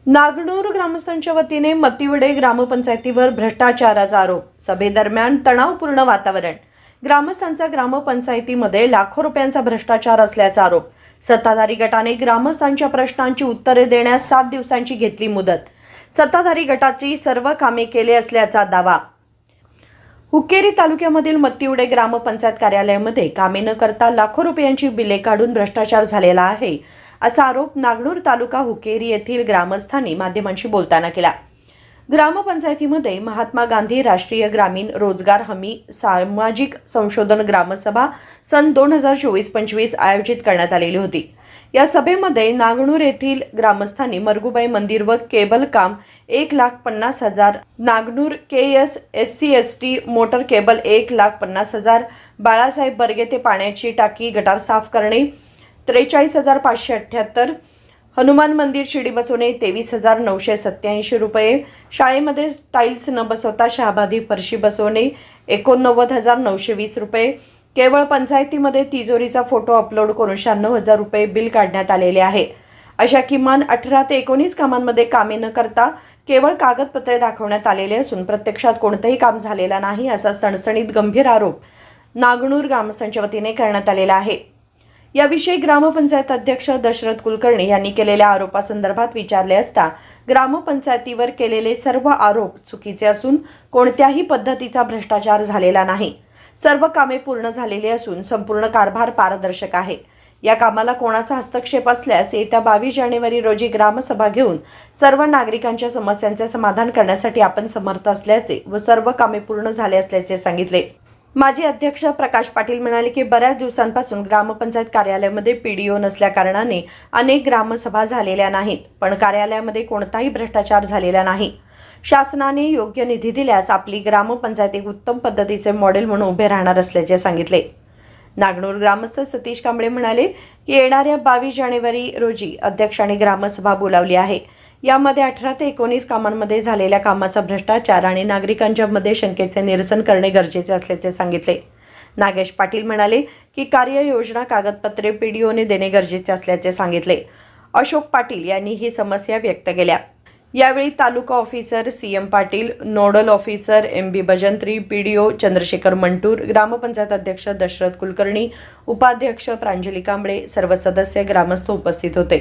नागनूर ग्रामस्थांच्या वतीने मतिवडे ग्रामपंचायतीवर भ्रष्टाचाराचा आरोप। सभेदरम्यान तणावपूर्ण वातावरण। ग्रामस्थांचा ग्रामपंचायतीमध्ये लाखो रुपयांचा भ्रष्टाचार असल्याचा आरोप। सत्ताधारी गटाने ग्रामस्थांच्या प्रश्नांची उत्तरे देण्यास 7 दिवसांची घेतली मुदत। सत्ताधारी गटाची सर्व कामे केले असल्याचा दावा। हुक्केरी तालुक्यामधील मतिवडे ग्रामपंचायत कार्यालयामध्ये कामे न करता लाखो रुपयांची बिले काढून भ्रष्टाचार झालेला आहे, असा आरोप नागनूर तालुका हुक्केरी येथील ग्रामस्थांनी माध्यमांशी बोलताना केला। ग्रामपंचायतीमध्ये महात्मा गांधी राष्ट्रीय ग्रामीण रोजगार हमी सामाजिक संशोधन ग्रामसभा सन 2024-25 आयोजित करण्यात आलेली होती। या सभेमध्ये नागनूर येथील ग्रामस्थांनी मरगुबाई मंदिर व केबल काम 1,50,000, नागनूर KS SC/ST motor cable 1,50,000, Balasaheb Barge ते पाण्याची टाकी गटार साफ करणे 43,578, हनुमान मंदिर शिडी बसवणे 23,987 रुपये, शाळेमध्ये टाईल्स न बसवता शहाबादी फरशी बसवणे 89,920 रुपये, केवळ पंचायतीमध्ये तिजोरीचा फोटो अपलोड करून 96,000 रुपये बिल काढण्यात आलेले आहे। अशा किमान 18 ते 19 कामांमध्ये कामे न करता केवळ कागदपत्रे दाखवण्यात आलेले असून प्रत्यक्षात कोणतेही काम झालेला नाही, असा सणसणीत गंभीर आरोप नागनूर ग्रामस्थांच्या वतीने करण्यात आलेला आहे। याविषयी ग्रामपंचायत अध्यक्ष दशरथ कुलकर्णी यांनी केलेल्या आरोपासंदर्भात विचारले असता ग्रामपंचायतीवर केलेले सर्व आरोप चुकीचे असून कोणत्याही पद्धतीचा भ्रष्टाचार झालेला नाही। सर्व कामे पूर्ण झालेली असून संपूर्ण कारभार पारदर्शक आहे। या कामाला कोणाचा हस्तक्षेप असल्यास येत्या 22 जानेवारी रोजी ग्रामसभा घेऊन सर्व नागरिकांच्या समस्यांचे समाधान करण्यासाठी आपण समर्थ असल्याचे व सर्व कामे पूर्ण झाले असल्याचे सांगितले। माजी अध्यक्ष प्रकाश पाटील म्हणाले की बऱ्याच दिवसांपासून ग्रामपंचायत कार्यालयामध्ये PDO नसल्या कारणाने अनेक ग्रामसभा झालेल्या नाहीत, पण कार्यालयामध्ये कोणताही भ्रष्टाचार झालेला नाही। शासनाने योग्य निधी दिल्यास आपली ग्रामपंचायत एक उत्तम पद्धतीचे मॉडेल म्हणून उभे राहणार असल्याचे सांगितले। नागनूर ग्रामस्थ सतीश कांबळे म्हणाले की येणाऱ्या 22 जानेवारी रोजी अध्यक्षांनी ग्रामसभा बोलावली आहे। यामध्ये 18 ते 19 कामांमध्ये झालेल्या कामाचा भ्रष्टाचार आणि नागरिकांच्या मध्ये शंकेचे निरसन करणे गरजेचे असल्याचे सांगितले। नागेश पाटील म्हणाले की कार्ययोजना कागदपत्रे PDOने देणे गरजेचे असल्याचे सांगितले। अशोक पाटील यांनी ही समस्या व्यक्त केल्या। यावेळी taluka officer CM Patil, nodal officer MB Bhajantri, PDO Chandrashekhar Mantur, gram panchayat अध्यक्ष दशरथ कुलकर्णी, उपाध्यक्ष प्रांजली कांबळे, सर्व सदस्य ग्रामस्थ उपस्थित होते।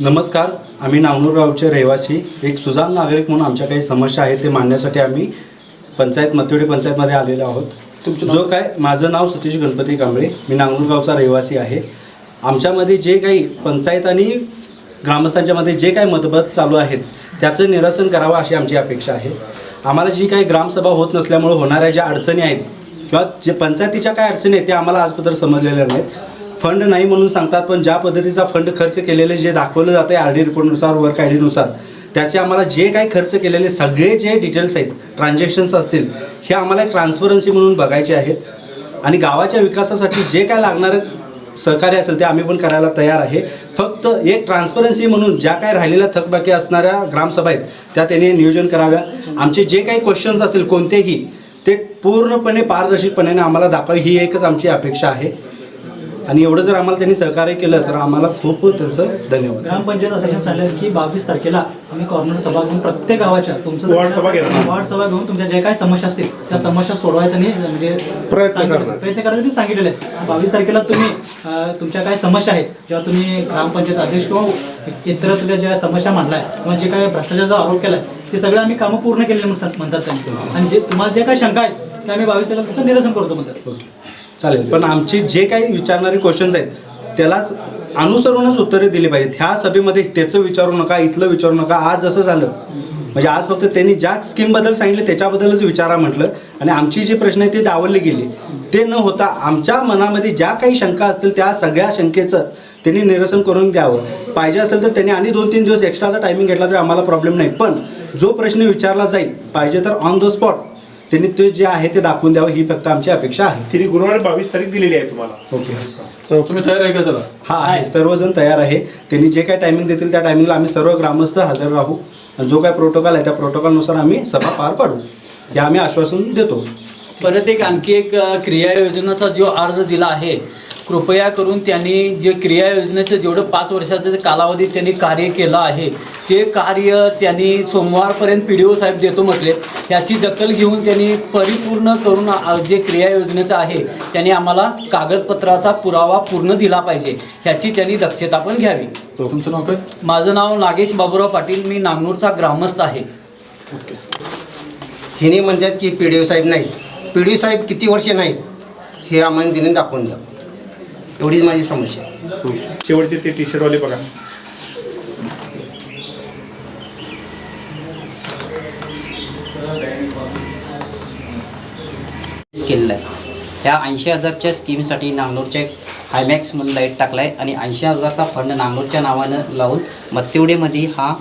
नमस्कार, आम्ही नागनूर गावचे रहिवासी एक सुजाण नागरिक म्हणून आमच्या काही समस्या आहेत ते मांडण्यासाठी आम्ही मतिवडे पंचायतमध्ये आलेलो आहोत। जो काय माझं नाव सतीश गणपती कांबळे, मी नागनूर गावचा रहिवासी आहे। आमच्यामध्ये जे काही पंचायत आणि ग्रामस्थांच्यामध्ये जे काही मतभेद चालू आहेत त्याचं निरसन करावं अशी आमची अपेक्षा आहे। आम्हाला जी काही ग्रामसभा होत नसल्यामुळे होणाऱ्या ज्या अडचणी आहेत किंवा जे पंचायतीच्या काय अडचणी आहेत त्या आम्हाला आजपर्यंत समजलेल्या नाहीत। फंड नाही म्हणून सांगतात, पण ज्या पद्धतीचा फंड खर्च केलेले जे दाखवलं जातं RD रिपोर्टनुसार, वर्क ID नुसार, त्याचे आम्हाला जे काही खर्च केलेले सगळे जे डिटेल्स आहेत, ट्रान्झॅक्शन्स असतील, हे आम्हाला एक ट्रान्सपरन्सी म्हणून बघायचे आहेत। आणि गावाच्या विकासासाठी जे काय लागणारं सहकार्य असेल ते आम्ही पण करायला तयार आहे। फक्त एक ट्रान्सपरन्सी म्हणून ज्या काही राहिलेल्या थकबाकी असणाऱ्या ग्रामसभा आहेत त्या त्यांनी नियोजन कराव्या। आमचे जे काही क्वेश्चन्स असतील कोणतेही ते पूर्णपणे पारदर्शकपणे आम्हाला दाखवावे, ही एकच आमची अपेक्षा आहे। आणि एवढं जर आम्हाला त्यांनी सहकार्य केलं तर आम्हाला खूप त्यांचं धन्यवाद। ग्रामपंचायत अध्यक्ष सांगितलं की 22 तारखेला आम्ही कॉर्नर सभा घेऊन प्रत्येक गावाच्या तुमचं वार्ड सभा घेऊन तुमच्या जे काही समस्या असतील त्या समस्या सोडवायला त्यांनी म्हणजे प्रयत्न करायला सांगितलेले आहे। 22 तारखेला तुम्ही तुमच्या काही समस्या आहेत, जेव्हा तुम्ही ग्रामपंचायत अध्यक्ष किंवा इतर तुझ्या ज्या समस्या मांडलाय किंवा जे काही भ्रष्टाचाराचा आरोप केलाय ते सगळे आम्ही कामं पूर्ण केलेले म्हणतात त्यांनी, आणि जे तुम्हाला जे काही शंका आहेत ते आम्ही 22 तारखेला तुमचं निरसन करतो म्हणतात। ओके, चालेल, पण आमची जे काही विचारणारे क्वेश्चन्स आहेत त्यालाच अनुसरूनच उत्तरे दिली पाहिजेत। ह्या सभेमध्ये त्याचं विचारू नका, इथलं विचारू नका। आज जसं झालं म्हणजे आज फक्त त्यांनी ज्या स्कीमबद्दल सांगितलं त्याच्याबद्दलच विचारा म्हटलं, आणि आमची जी प्रश्न आहे ते डावलले गेली। ते न होता आमच्या मनामध्ये ज्या काही शंका असतील त्या सगळ्या शंकेचं त्यांनी निरसन करून द्यावं। पाहिजे असेल तर त्यांनी आणि 2-3 दिवस एक्स्ट्राचा टायमिंग घेतला तर आम्हाला प्रॉब्लेम नाही, पण जो प्रश्न विचारला जाईल पाहिजे तर ऑन द स्पॉट त्यांनी ते जे आहे ते दाखवून द्यावं, ही फक्त आमची अपेक्षा आहे। तरी गुरुवार 22 तारीख दिलेली आहे तुम्हाला। ओके, तुम्ही तयार आहे का त्याला? हा आहे, सर्वजण तयार आहे। त्यांनी जे काही टायमिंग देतील त्या टायमिंगला आम्ही सर्व ग्रामस्थ हजर राहू आणि जो काय प्रोटोकॉल आहे त्या प्रोटोकॉलनुसार आम्ही सभा पार पाडू, हे आम्ही आश्वासन देतो। परत आणखी एक क्रिया योजनेचा जो अर्ज दिला आहे कृपया करून त्यांनी जे क्रिया योजनेचं जेवढं 5 वर्षाचं कालावधीत त्यांनी कार्य केलं आहे ते कार्य त्यांनी सोमवारपर्यंत PDO साहेब देतो म्हटले. ह्याची दखल घेऊन त्यांनी परिपूर्ण करून जे क्रिया योजनेचं आहे त्यांनी आम्हाला कागदपत्राचा पुरावा पूर्ण दिला पाहिजे, ह्याची त्यांनी दक्षता पण घ्यावी. तुमचं नाव काय? माझं नाव नागेश बाबूराव पाटील, मी नांगनूरचा ग्रामस्थ आहे. हिने म्हणतात की PDO साहेब नाहीत. PDO साहेब किती वर्षे नाहीत हे आम्हाला दिने दाखवून द्या, एवढीच माझी समस्या. शेवटचे ते टी शर्टवाले बघा. केलेलं आहे. ह्या 80,000च्या स्कीमसाठी नांगलोरच्या हायमॅक्स म्हणून लाईट टाकला आहे आणि 80,000चा फंड नांगलोरच्या नावानं लावून मत्तिवडेमध्ये हा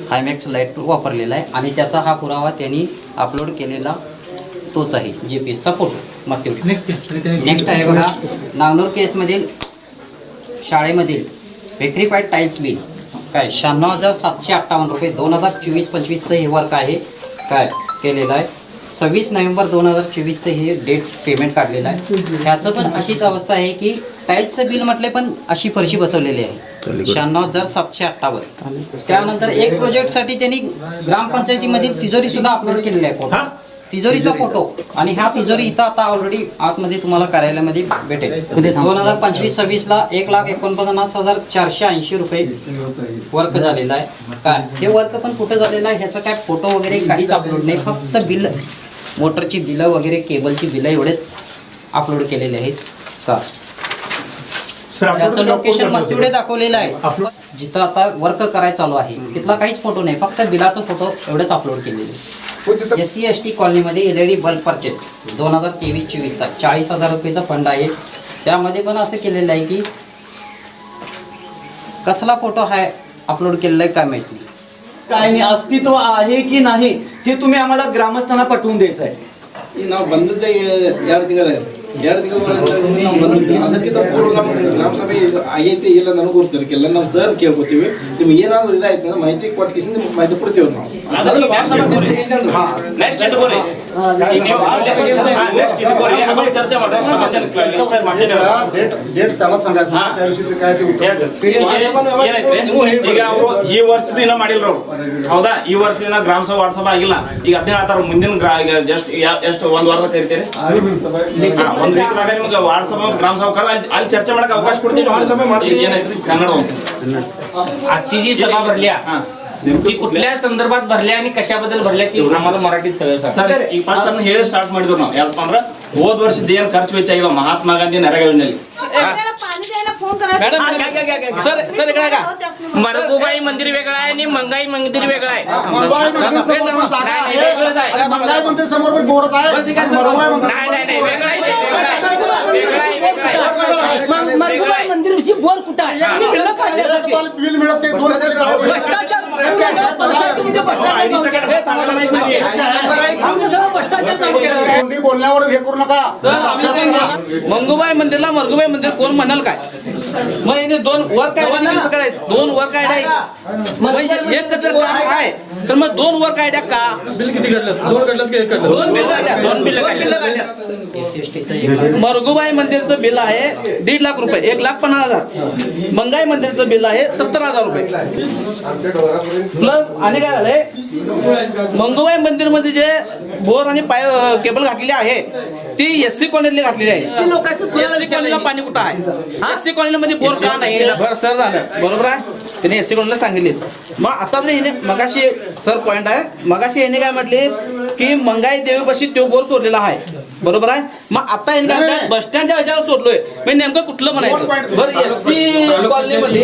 हायमॅक्स लाईट वापरलेला आहे आणि त्याचा हा पुरावा त्यांनी अपलोड केलेला तोच आहे GPS चा फोटो मत्तिवडे. नेक्स्ट आहे बघा, नांगलोर केसमधील शाळेमधील व्हेक्ट्रिफाईड टाईल्स बिल काय 96,758 रुपये 2024-25चं हे वर्क आहे काय केलेलं आहे. 26 नोव्हेंबर 2024चं हे डेट पेमेंट काढलेलं आहे. ह्याचं पण अशीच अवस्था आहे की टाईल्सचं बिल म्हटले पण अशी फरशी बसवलेली आहे 96,758. त्यानंतर एक प्रोजेक्टसाठी त्यांनी ग्रामपंचायतीमधील तिजोरीसुद्धा अपलोड केलेली आहे फोटो, तिजोरीचा फोटो. आणि ह्या तिजोरी इथं आता ऑलरेडी आतमध्ये तुम्हाला कार्यालयामध्ये भेटेल. 2025-26ला 1,49,480 रुपये वर्क झालेलं आहे काय. हे वर्क पण कुठं झालेलं आहे ह्याचं काय फोटो वगैरे काहीच अपलोड नाही, फक्त बिल, मोटरची बिलं वगैरे, केबलची बिलं एवढेच अपलोड केलेले आहेत का. त्याचं लोकेशन मत्तिवडे दाखवलेलं आहे, जिथं आता वर्क करायला चालू आहे तिथला काहीच फोटो नाही, फक्त बिलाचं फोटो एवढेच अपलोड केलेले. SC/ST कॉलनीमध्ये LED बल्ब परचेस 2023-24चा 40,000 रुपयेचा फंड आहे. त्यामध्ये पण असं केलेलं आहे की कसला फोटो आहे अपलोड केलेला आहे काय माहिती नाही. काय नाही, अस्तित्व आहे की नाही हे तुम्ही आम्हाला ग्रामस्थांना पटवून द्यायचं आहे. ನಾವು ಬಂದದ್ದೇ 2 ತಿಂಗಳ 2 ತಿಂಗಳ ನಾವು ಬಂದಿದ್ವಿ. ಅದಕ್ಕಿಂತ ಪೂರ್ವ ನಮ್ಮ ಗ್ರಾಮ ಸಭೆ ಆಗೈತಿ ಇಲ್ಲ ನನಗೆ ಗೊತ್ತಿರಲಿಲ್ಲ. ನಾವು ಸರ್ ಕೇಳ್ಕೊತೀವಿ, ನಿಮ್ಗೆ ಏನಾದ್ರು ಇದಾಯ್ತು ಅಂದ್ರೆ ಮಾಹಿತಿ ಕೊಟ್ಟು ಕಿಸಿಂದ ಮಾಹಿತಿ ಕೊಡ್ತೀವಿ ನಾವು. ಈಗ ಅವರು ಈ ವರ್ಷ ಮಾಡಿಲ್ರು ಹೌದಾ, ಈ ವರ್ಷ ಗ್ರಾಮ ಸಭಾ ವಾರ್ಡ್ ಸಭಾ ಆಗಿಲ್ಲ. ಈಗ 17 ಆತಾರ ಮುಂದಿನ ಜಸ್ಟ್ ಎಷ್ಟು ಒಂದು ವಾರದ ಕರಿತೀರಿ, ಒಂದು ವೀಕ್ನಾಗ ನಿಮ್ಗೆ ವಾರ್ಡ್ ಸಭಾ ಗ್ರಾಮ ಸಭಾ ಅಲ್ಲಿ ಚರ್ಚೆ ಮಾಡಕ್ಕೆ ಅವಕಾಶ ಕೊಡ್ತೀವಿ. ವಾರ್ಡ್ ಸಭೆ ಮಾಡ್ತೀವಿ. ಏನಾಯ್ತು कन्नड आजची जी सभा भरल्या ती कुठल्या संदर्भात भरल्या आणि कशाबद्दल भरल्या ती आम्हाला मराठीत सगळं सांगा. ಸರ್ ಈಗ ಫಸ್ಟ್ ಅದನ್ನ ಹೇಳಿ ಸ್ಟಾರ್ಟ್ ಮಾಡಿದ್ರು ನಾವು. ಯಾಕಪ್ಪ ಅಂದ್ರೆ ಹೋದ ವರ್ಷದ ಏನು ಖರ್ಚು ವೆಚ್ಚ ಆಗಿಲ್ಲ ಮಹಾತ್ಮ ಗಾಂಧಿ ನರೇಗಾ ಯೋಜನೆಯಲ್ಲಿ. मरगुबाई मंदिर वेगळं आहे आणि मंगाई मंदिर वेगळं आहे. मरगुबाई मंदिर बोर कुठं आहे बिल मिळत ते 2 बोलण्यावर हे करू नका. मंगुबाई मंदिरला मरगुबाई मंदिर कोण म्हणाल काय. मग इथे 2 वर्क आहे, 2 वर्क आयडिया एक जर काम आहे तर मग 2 वर्क आयडिया का. बिल किती काढलं? 2 काढलं की 1 काढलं? 2 बिल काढल्या. 2 बिल काढल्या. मरगुबाई मंदिरचं बिल आहे 1.5 लाख रुपये, 1,50,000. मंगाई मंदिरचं बिल आहे 70,000 रुपये प्लस. आणि काय झालंय, मंगुबाई मंदिर मध्ये जे बोर आणि केबल घातलेली आहे ती SC कॉलनीला घातलेली आहे. SC कॉलनीला पाणी कुठं आहे? SC कॉलनीमध्ये बोर का नाही? बरं सर, झालं बरोबर आहे, त्याने SC कॉलनीला सांगितले. मग आता जर हिने मगाशी सर पॉईंट आहे, मगाशी यांनी काय म्हटले की मंगाई देवीपाशी तो बोर सोडलेला आहे, बरोबर आहे. मग आता यांनी काय बस स्टँडच्या ह्याच्यावर सोडलोय, म्हणजे नेमकं कुठलं म्हणायचं. बरं SC कॉलनीमध्ये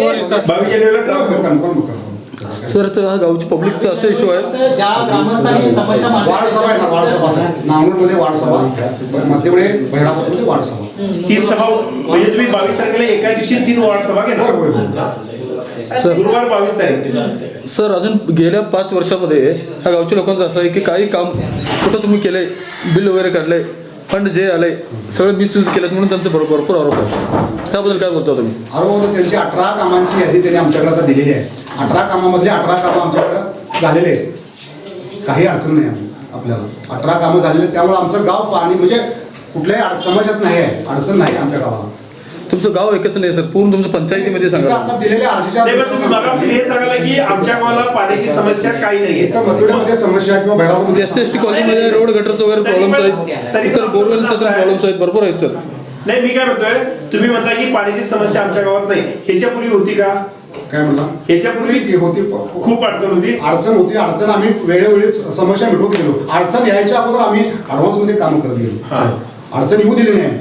सर गावची पब्लिकचा असा इश्यू आहे. ज्या ग्रामस्थांनी समस्या वार्ड सभा आहे ना, वार्ड सभा नांगूरमध्ये वार्ड सभा, मध्यपुढे बहिरापूरमध्ये वार्ड सभा, 3 सभा म्हणजे तुम्ही 22 तारखेला एका दिवशी 3 वार्ड सभा घेणार. गुरुवार 22 तारीख. सर अजून गेल्या 5 वर्षामध्ये ह्या गावच्या लोकांचं असं आहे की काही काम कुठं तुम्ही केलंय, बिल वगैरे काढलंय, फंड जे आलंय सगळं मिसयूज केलं म्हणून त्यांचं भरपूर आरोप आहे. त्याबद्दल काय बोलता तुम्ही? आरोप त्यांची 18 कामांची यादी त्यांनी आमच्याकडे आता दिलेली आहे. 18 कामामधले 18 कामं आमच्याकडं झालेले आहेत, काही अडचण नाही आपल्याला. 18 कामं झालेले, त्यामुळे आमचं गाव पाणी म्हणजे कुठल्याही समस्यात नाही आहे, अडचण नाही आमच्या गावाला. तुमचं गाव एकच नाही सर, पूर्ण तुमचं पंचायतीमध्ये सांगा. आता दिलेल्या अर्जाच्या नाही, पण तुम्ही मगाशी हे सांगायला की आमच्या गावाला पाण्याची समस्या काही नाही इथं मतुड्यामध्ये समस्या किंवा भैरावमध्ये एस टी कॉलनीमध्ये रोड गटरचं वगैरे प्रॉब्लेम्स आहेत, इतर बोरवेलचं प्रॉब्लेम्स आहेत, भरपूर आहेत सर. नाही, मी काय म्हणतोय, तुम्ही म्हणता की पाण्याची समस्या आमच्या गावात नाही. ह्याच्यापूर्वी होती का? काय म्हणला ह्याच्यापूर्वी होती खूप अडचण होती. अडचण आम्ही वेळोवेळी समस्या मिटवत गेलो. अडचण यायच्या अगोदर आम्ही ॲडव्हान्समध्ये कामं करत गेलो. अडचण येऊ दिली नाही.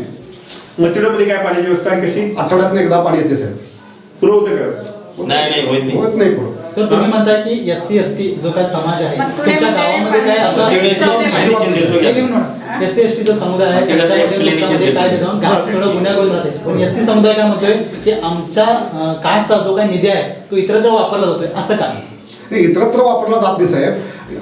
मथुरामध्ये काय पाण्याची व्यवस्था आहे कशी? आठवड्यातनं एकदा पाणी येते साहेब. पुरवतं का? नाही होत नाही पुढं. सर तुम्ही म्हणताय की SC/ST जो काय समाज आहे तुमच्या गावामध्ये काय SC/ST जो समुदाय आहे त्याच्यामध्ये काय सगळं गुन्हेगार राहते. पण SC समुदाय काय म्हणतोय की आमच्या कायचा जो काय निधी आहे तो इतरत्र वापरला जातोय, असं का? नाही, इतरत्र वापरला जात नाही साहेब.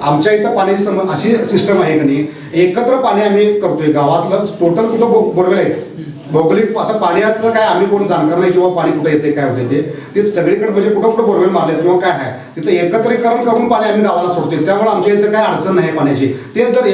आमच्या इथं पाण्याची अशी सिस्टम आहे की नाही, एकत्र पाणी आम्ही करतोय. गावातलं टोटल कुठं बोरवेल आहे भौगोलिक. आता पाण्याचं काय आम्ही कोण जाणकार नाही किंवा पाणी कुठं येते काय होते ते सगळीकडे म्हणजे कुठं कुठं बोरवेल मारले किंवा काय आहे तिथं एकत्रीकरण करून पाणी आम्ही गावाला सोडतोय. त्यामुळे आमच्या इथं काय अडचण नाही पाण्याची. ते जर